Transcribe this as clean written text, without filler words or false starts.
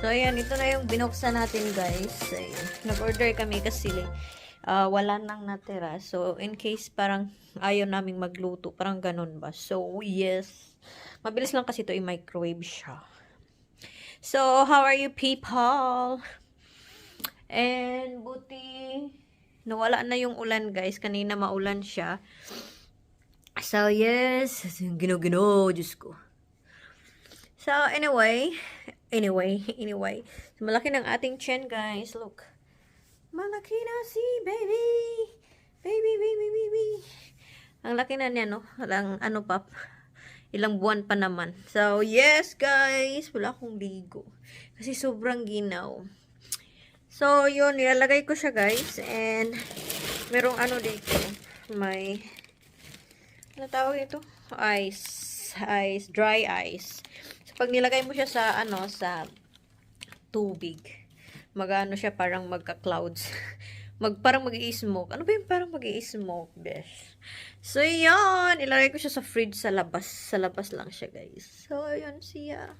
So, ayan, ito na yung binuksan natin, guys. Nag-order kami kasi wala nang natira. So, in case parang ayaw naming magluto, parang ganun ba. So, yes. Mabilis lang kasi ito i-microwave siya. So, how are you people? And, buti, nawala na yung ulan, guys. Kanina maulan siya. So, yes. Gino-gino, Diyos ko. So, anyway. So, malaki ng ating chin, guys. Look. Malaki na si baby. Baby. Ang laki na niya, no? Ano pa. Ilang buwan pa naman. So, yes, guys. Wala akong ligo. Kasi sobrang ginaw. So, yun. Nilalagay ko siya, guys. And, merong ano dito. May, ano tawag ito? Ice. Dry ice. So, pag nilagay mo siya sa, sa tubig, magano siya, parang magka-clouds. Parang mag-i-smoke. Ano ba yung parang mag-i-smoke, besh? So, yun. Ilagay ko siya sa fridge sa labas. Sa labas lang siya, guys. So, yun siya.